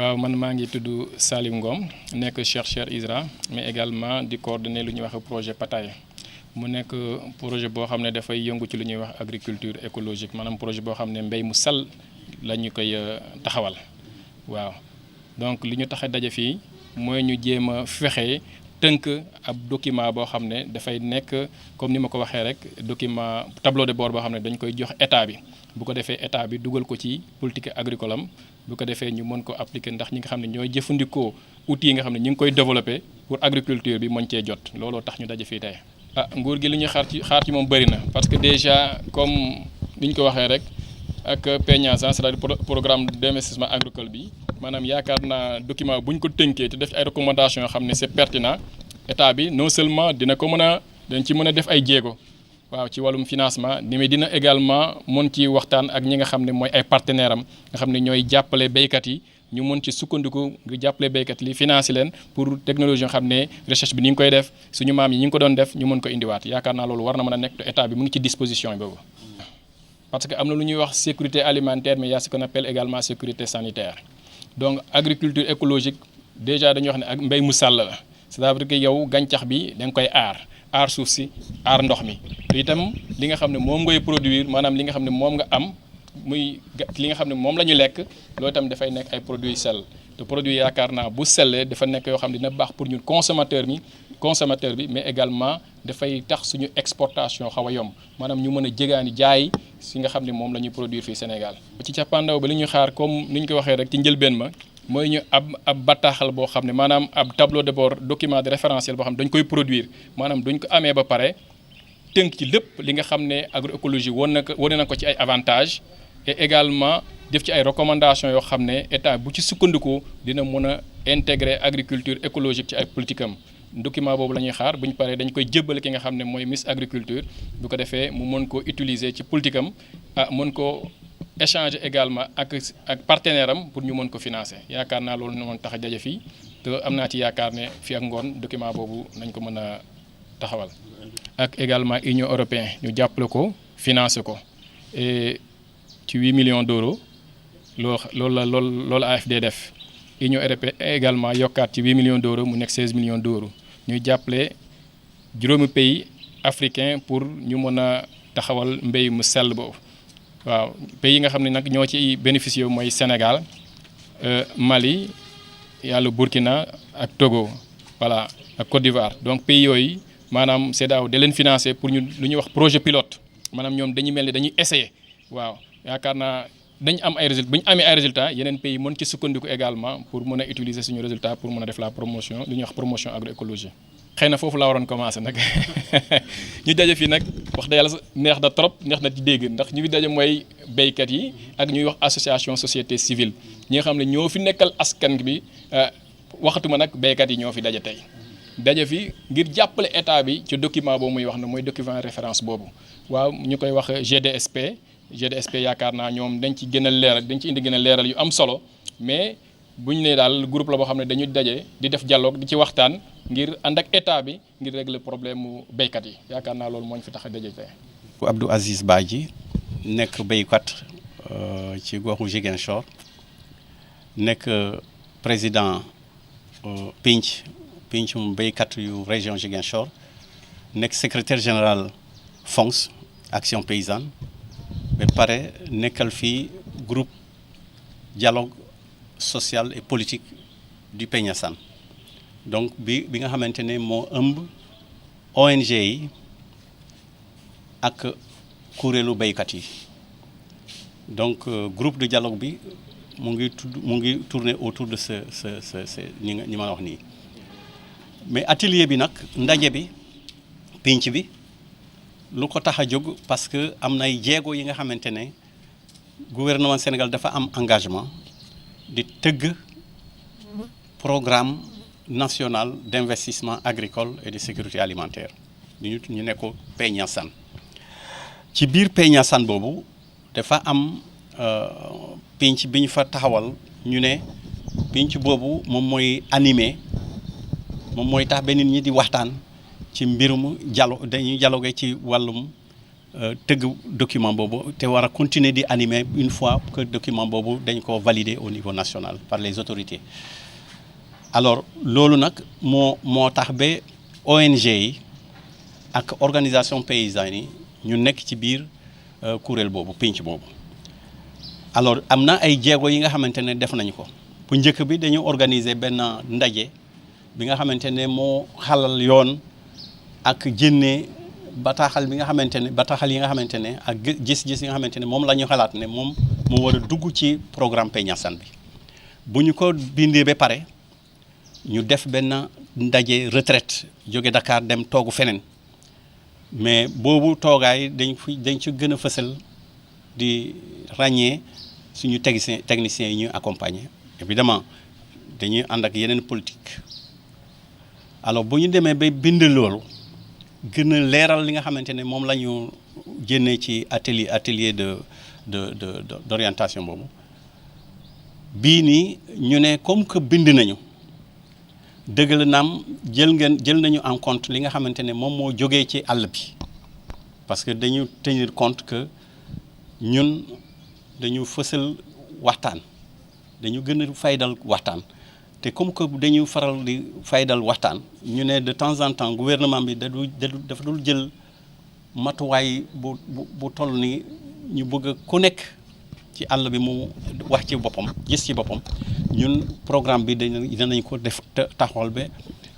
waaw man maa ngi tudd Salim Ngom nekk chercheur ISRA mais également di coordonner lu ñuy wax projet Pataye mu nekk projet boo xam ne dafay yëngu ci lu ñuy wax agriculture écologique maanaam projet boo xam ne mbéy mu sell la ñu koy taxawal waaw donc li ñu tax a daje fii mooy ñu jéem a fexe tënk ab document boo xam ne dafay nekk comme ni ma ko waxee rek document tableau de bord boo xam ne dañ koy jox état bi bu ko defee état bi dugal ko ci politique agricole am bu ko defee ñu mën ko appliquer ndax ñi nga xam ne ñooy jëfandikoo outils yi nga xam ne ñu ngi koy développer pour agriculture bi mën cee jot looloo tax ñu daje fii tey. Nguur gi li ñuy xaar ci moom bëri na parce que déjà comme ni ñu ko waxee rek ak PNIAS c'est-à-dire programme d'investissement agricole bi maanaam yaakaar naa document bu ñu ko tënkee te def ay recommandations yoo xam ne c'est pertinent état bi non seulement dina ko dañ ci mën a def ay jéego. waaw ci wàllum financement mais dina également mën ci waxtaan ak ñi nga xam ne mooy ay partenaires am nga xam ne ñooy jàppale béykat yi ñu mën ci sukkandiku nga jàppale béykat yi financer leen pour technologie yoo xam ne recherche bi ni ngi koy def suñu maam yi ñi ngi ko doon def ñu mën ko indiwaat yaakaar naa loolu war na mën a nekk te état bi mu ngi ci disposition boobu. parce que am na lu ñuy wax sécurité alimentaire mais y a ce qu'on appelle également sécurité sanitaire donc agriculture écologique déjà dañuy wax ne ak mbéy mu sàll la c'est-à-dire que yow gàncax bi da nga koy aar suuf si aar ndox mi itam li nga xam ne moom ngay produire maanaam li nga xam ne moom nga am muy li nga xam ne moom la ñu lekk loolu itam dafay nekk ay produits sell te produit yaakaar naa bu sellee dafa nekk yoo xam ne dina baax pour ñun consommateur bi mais également dafay tax suñu exportation xaw a yomb maanaam ñu mën a jégaani jaay si nga xam ne moom la ñuy produire fii Sénégal. ci cappaandaw ba li ñuy xaar comme ni ñu ko waxee rek ci njëlbeen ma mooy ñu ab bataaxal boo xam ne maanaam ab tableau de bord document de référentiel boo xam ne dañ koy produire maanaam duñ ko amee ba pare tënk ci lépp li nga xam ne agroécologie wane na ko ci ay avantages et également def ci ay recommandations yoo xam ne état bu ci sukkandiku dina mën a intégrer agriculture écologique ci ay politique am document boobu la ñuy xaar bu ñu paree dañ koy jébbale ki nga xam ne mooy ministre agriculture bu ko defee mu mën ko utiliser ci politique am mën ko échanger également ak partenaire am pour ñu mën ko financer yaakaar naa loolu na mën tax a daje fii te am naa ci yaakaar ne fii ak ngoon document boobu nañ ko mën a taxawal. ak également Union européenne ñu jàppale ko financer ko et ci 8 millions d'euros loolu AFD def Union européenne également yokkaat ci 8 millions d'euros mu nekk 16 millions d'euros ñuy jàppale juróomi pays africain pour ñu mën a taxawal mbéy mu sell boobu. waaw pays yi nga xam ne nag ñoo ci bénéficié mooy Sénégal Mali yàlla Burkina ak Togo voilà ak Côte d'Ivoire donc pays yooyu maanaam CEDEAO da leen financé pour ñu lu ñuy wax projet pilote maanaam ñoom dañuy mel ni dañuy essayer waaw yaakaar naa dañ am ay résultats bu ñu amee ay résultats yeneen pays mën ci sukkandiku également pour mën a utiliser suñu résultat pour mën a def la promotion lu ñuy wax promotion agroécologie. xëy na foofu laa waroon commencer nag ñu daje fii nag wax dëgg yàlla neex na trop neex na ci dégg ndax ñu fi daje mooy béykat yi ak ñuy wax association société civile ñi nga xam ne ñoo fi nekkal askan bi waxatuma nag béykat yi ñoo fi daje tey daje fi ngir jàppale état bi ci document boobu muy wax ne mooy document référence boobu waaw ñu koy wax GDSP yaakaar naa ñoom dañ ci gën a leeral dañ ci indi gën a leeral yu am solo mais bu ñu nee daal groupe la boo xam ne dañuy daje di def dialogue di ci waxtaan ngir ànd ak état bi ngir régler problème mu béykat yi yaakaar naa loolu moo ñu fi tax a daje tey. Abdou Aziz Badji nekk béykat ci goxu Ziguinchor nekk président pencum béykat yu région Ziguinchor nekk secrétaire général FONGS Action Paysanne ba pare nekkal fii groupe dialogue social et politique du Peñasan donc bi nga xamante ne moo ëmb ONG yi ak kuréelu béykat yi donc groupe de dialogue bi mu ngi tourner autour de ce ñi ma wax nii mais atelier bi nag ndaje bi pinc bi lu ko tax a jóg parce que am nay jéego yi nga xamante ne gouvernement Sénégal dafa am engagement di tëgg programme national d'investissement agricole et de sécurité alimentaire ñu ne ko Peñasan ci biir Peñasan boobu dafa am pinc bi ñu fa taxawal ñu ne pinc boobu moom mooy animé moom mooy tax ba nit ñi di waxtaan ci mbirum dañuy dialogué ci wàllum tëgg document boobu te war a continuer di animer une fois que document boobu dañ ko valider au niveau national par les autorités. Alors loolu nag moo tax ba ONG yi ak organisation paysanne yi ñu nekk ci biir kuréel boobu pénc boobu. Alors am na ay jéego yi nga xamante ne def nañu ko bu njëkk bi dañu organiser benn ndaje bi nga xamante ne moo xalal yoon ak génne bataaxal yi nga xamante ne ak gis-gis yi nga xamante ne moom la ñu xalaat ne moom moo war a dugg ci programme Pay Niassane bi. Bu ñu ko bindee ba pare ñu def benn ndaje retraite jóge Dakar dem toogu feneen mais boobu toogaay dañ ci gën a fësal di ràññee suñu techniciens yi ñuy accompagner. Évidemment dañuy ànd ak yeneen politique. Alors bu ñu demee ba bind loolu gën a leeral li nga xamante ne moom la ñu génnee ci atelier d'orientation boobu bii nii ñu ne comme que bind nañu dëgg la naam jël nañu en compte li nga xamante ne moom moo jógee ci àll bi parce que dañu tenir compte que ñun dañu fësal waxtaan dañu gën a faydal waxtaan te comme que dañu faral di faydal waxtaan ñu ne de temps en temps gouvernement bi dafa dul jël matuwaay bu toll ni ñu bëgg ku nekk ci àll bi mu wax ci boppam gis ci boppam ñun programme bi dinañ ko def taxawal ba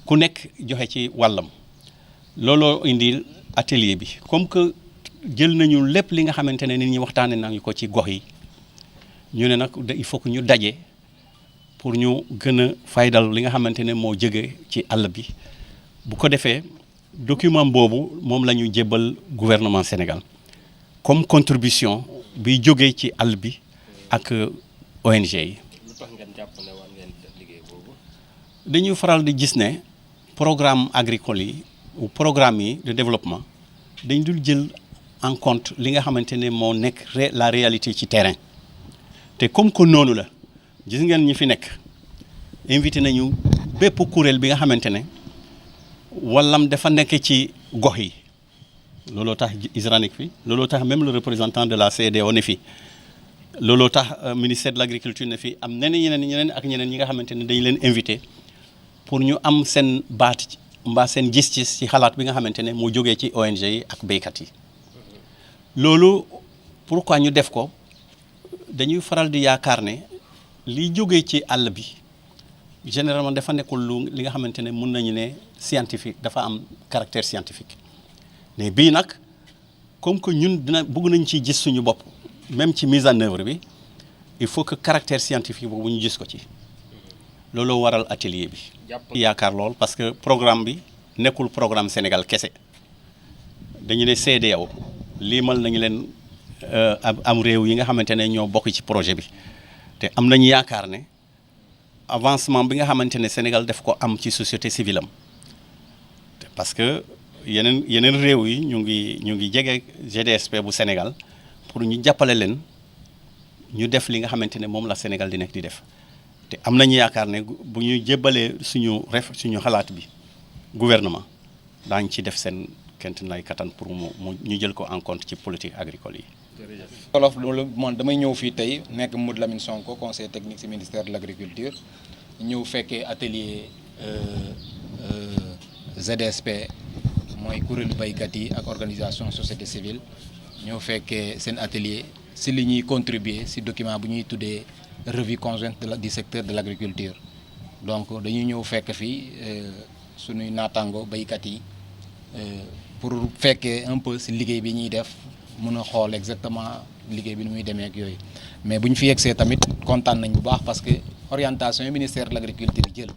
ku nekk joxe ci wàllam. looloo indi atelier bi comme que jël nañu lépp li nga xamante ne nit ñi waxtaane nañu ko ci gox yi ñu ne nag il faut que ñu daje pour ñu gën a faydal li nga xamante ne moo jóge ci àll bi bu ko defee document boobu moom la ñu jébbal gouvernement Sénégal comme contribution bi jógee ci àll bi ak ONG yi. lu tax ngeen jàpp ne war ngeen liggéey boobu. dañuy faral di gis ne programme agricole yi ou programme yi de développement dañ dul jël en compte li nga xamante ne moo nekk la réalité ci terrain te comme que noonu la gis ngeen ñi fi nekk invité nañu bépp kuréel bi nga xamante ne wallam dafa nekk ci gox yi looloo tax ISRA nekk fi looloo tax même le représentant de la CEDEAO ne fi looloo tax ministère de l'agriculture ne fi am ñeneen ñi nga xamante ne dañu leen invité pour ñu am seen baat mbaa seen gis-gis ci xalaat bi nga xamante ne moo jógee ci ONG yi ak béykat yi. loolu pourquoi ñu def ko dañuy faral di yaakaar ne liy jógee ci àll bi généralement dafa nekkul li nga xamante ne mun nañu ne scientifique dafa am caractère scientifique mais bii nag comme que ñun bëgg nañ ci gis suñu bopp même ci mise en œuvre bi il faut que caractère scientifique boobu ñu gis ko ci looloo waral atelier bi. yaakaar lool parce que programme bi nekkul programme Sénégal kese dañu ne CEDEAO liimal nañu leen am réew yi nga xamante ne ñoo bokk ci projet bi te am nañu yaakaar ne avancement bi nga xamante ne Sénégal def ko am ci société civile am parce que yeneen réew yi ñu ngi jege GDSP bu Sénégal pour ñu jàppale leen ñu def li nga xamante ne moom la Sénégal di nekk di def te am nañu yaakaar ne bu ñu jébbalee suñu xalaat bi gouvernement daañu ci def seen kent nay kattan pour ñu jël ko en compte ci politique agricole yi. wolof man damay ñëw fii tey nekk Modou Lamine Sonko conseiller technique ci ministère de l'agriculture ñëw fekkee atelier ZSP mooy kuréelu baykat yi ak organisation société civile ñëw fekkee seen atelier ci li ñuy contribuer ci document bu ñuy tuddee revue conjointe du secteur de l'agriculture. Donc dañuy ñëw fekk fii suñuy naataango baykat yi pour fekkee un peu ci liggéey bi ñuy def mën a xool exactement liggéey bi ni muy demee ak yooyu mais bu ñu fi yegsee tamit kontaan nañ bu baax parce que orientation yi ministère de l'agriculture jël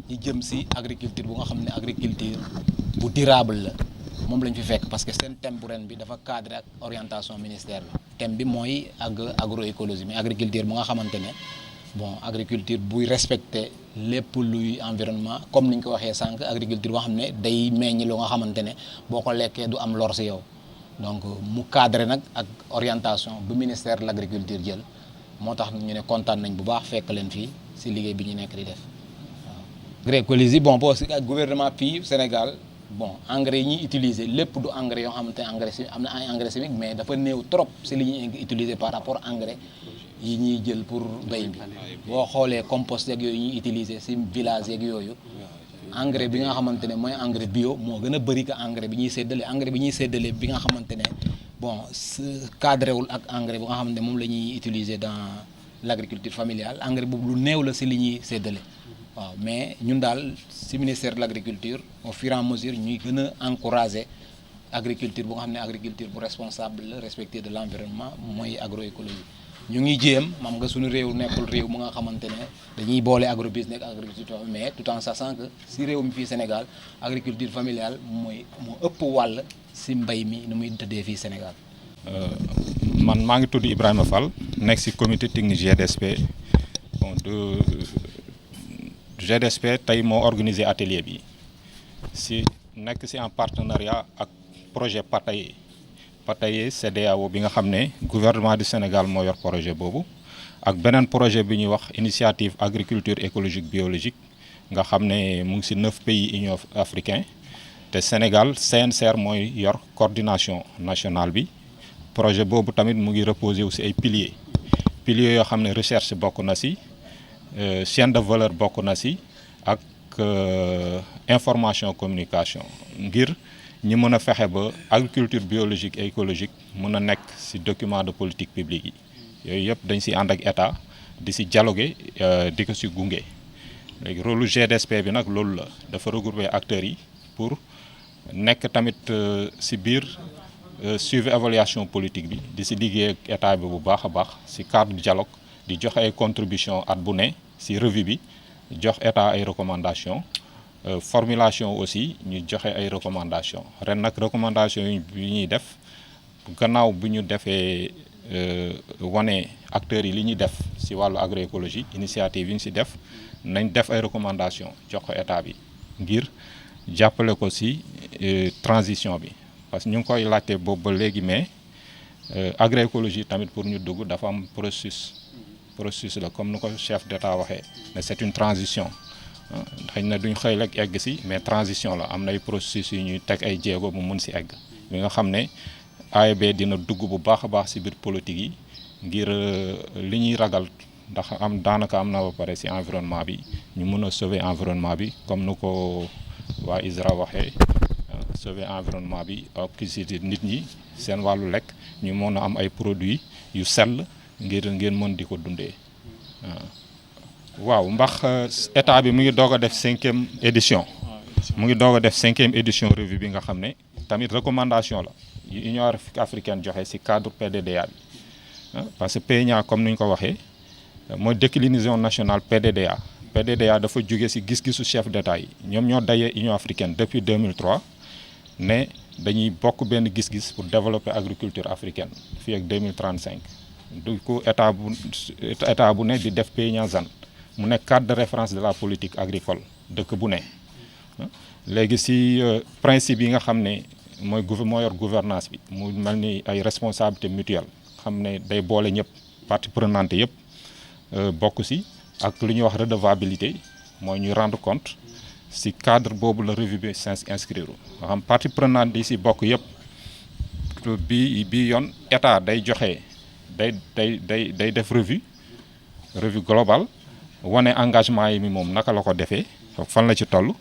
ñu jëm ci agriculture bu nga xam ne agriculture bu durable la moom lañ fi fekk parce que seen thème bu ren bi dafa cadré ak orientation ministère bi thème bi mooy agroécologie mais agriculture bu nga xamante ne bon agriculture buy respecter lépp luy environnement comme ni ñu ko waxee sànq agriculture boo xam ne day meññ lu nga xamante ne boo ko lekkee du am lor ci yow donc mu cadré nag ak orientation bu ministère de l'agriculture jël moo tax ñu ne kontaan nañ bu baax fekk leen fii ci liggéey bi ñu nekk di def waaw. agroécologie bon boo ci ak gouvernement fii Sénégal bon engrais yi ñuy utiliser lépp du engrais yoo xamante ne engrais am na ay engrais chimique mais dafa néew trop si li ñuy utiliser par rapport engrais yi ñuy jël pour mbay bi boo xoolee compost yeeg yooyu ñuy utiliser si village yeeg yooyu engrais bi nga xamante ne mooy engrais bio moo gën a bëri que engrais bi ñuy séddale bi nga xamante ne bon cadré wul ak engrais bu nga xamante ne moom la ñuy utiliser dans l'agriculture familiale engrais boobu lu néew la si li ñuy séddale waaw mais ñun daal si ministère de l'agriculture au fur et à mesure ñuy gën a encourager agriculture bu nga xam ne agriculture bu responsable la respecter de l'environnement mooy agroécologie ñu ngi jéem xam nga suñu réew nekkul réew mu nga xamante ne dañuy boole agrobusiness ak agriculture mais tout en sachant que si réew mi fii Sénégal agriculture familiale moo ëpp wàll si mbay mi nu muy tëddee fii Sénégal. man maa ngi tudd Ibrahima Fall nekk ci comité technique GDSP bon GDSP tey moo organisé atelier bi nekk ci en partenariat ak projet Pataye CEDEAO bi nga xam ne gouvernement du Sénégal moo yor projet boobu ak beneen projet bi ñuy wax initiative agriculture écologique biologique nga xam ne mu ngi ci 9 pays Union africain te Sénégal CNCR mooy yor coordination nationale bi. projet boobu tamit mu ngi reposer aussi ay piliers yoo xam ne recherche bokk na ci chaîne de valeur bokk na ci ak information communication ngir ñi mën a fexe ba agriculture biologique et écologique mën a nekk ci document de politique publique yi yooyu yëpp dañ ci ànd ak état di ci dialoguer di ko ci gunge léegi rôle GDSP bi nag loolu la dafa regrouper acteurs yi pour nekk tamit ci biir suivi évaluation politique bi di ci liggéey ak état bi bu baax a baax ci cadre dialogue di joxe ay contribution at bu ne ci revue bi jox état ay recommandations formulation aussi ñu joxe ay recommandations ren nag recommandations yi ñuy def gannaaw bu ñu defee wane acteurs yi li ñuy def ci wàllu agroécologie initiative yi ñu ci def nañ def ay recommandations jox ko état bi ngir jàppale ko ci transition bi. parce que ñu ngi koy laajte boobu ba léegi mais agroécologie tamit pour ñu dugg dafa am processus la comme nu ko chef d'État waxee mais c'est une transition xëy na duñ xëy rek egg ci mais transition la am na ay processus yu ñuy teg ay jéego mu mun ci egg bi nga xam ne AEB dina dugg bu baax a baax ci biir politique yi ngir li ñuy ragal ndax daanaka am na ba pare ci environnement bi ñu mun a sauver environnement bi comme nu ko waa ISRA waxee. sauver environnement bi oxygéner nit ñi seen wàllu lekk ñu mën a am ay produits yu sell ngeen mën di ko dundee waaw ndax état bi mu ngi doog a def 5e édition revue bi nga xam ne tamit recommandation la yu Union africaine joxe ci cadre PDDA bi parce que PNA comme ni ñu ko waxee mooy déclinaison nationale PDDA dafa jóge ci gis-gisu chef d'État yi ñoom ñoo dajee Union africaine depuis 2003 ne dañuy bokk benn gis-gis pour développer agriculture africaine fii ak 2035 du ko état bu ne di def PNA-ZAN mu nekk cadre de référence de la politique agricole dëkk bu ne léegi ci principe yi nga xam ne moo yor gouvernance bi mu mel ni ay responsabilité mutuelle xam ne day boole ñëpp parties prenantes yëpp bokk ci ak lu ñuy wax redevabilité mooy ñuy rendre compte ci cadre boobu la revue bi inscrire nga xam partie prenante yi ci bokk yëpp bi yoon état day joxe day def revue globale wane engagement yi mi moom naka la ko defee fan la ci toll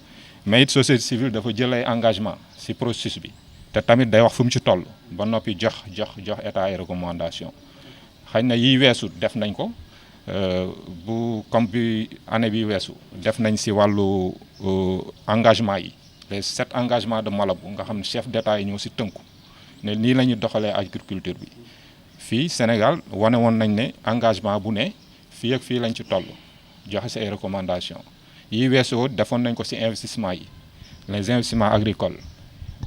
mais it société civile dafa jël ay engagement ci processus bi te tamit day wax fu mu ci toll ba noppi jox état ay recommandation xëy na yiy weesu def nañ ko comme bi année bi weesu def nañ ci wàllu engagement yi les 7 engagements de Malabo nga xam ne chef d'État yi ñoo ci tënku ne nii la ñuy doxalee agriculture bi fii Sénégal wane woon nañ ne engagement bu ne fii ak fii lañ ci toll joxe ci ay recommandations yi weesoo defoon nañ ko ci investissement yi les investissements agricoles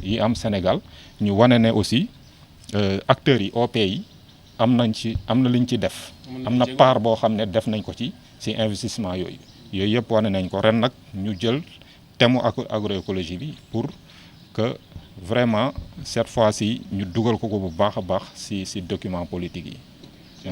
yi am Sénégal ñu wane ne aussi acteurs yi OP yi am na luñ ci def am na part boo xam ne def nañ ko ci investissement yooyu yëpp wane nañ ko ren nag ñu jël thème agroécologie bi pour que vraiment cette fois-ci ñu dugal ko bu baax a baax ci document politique yi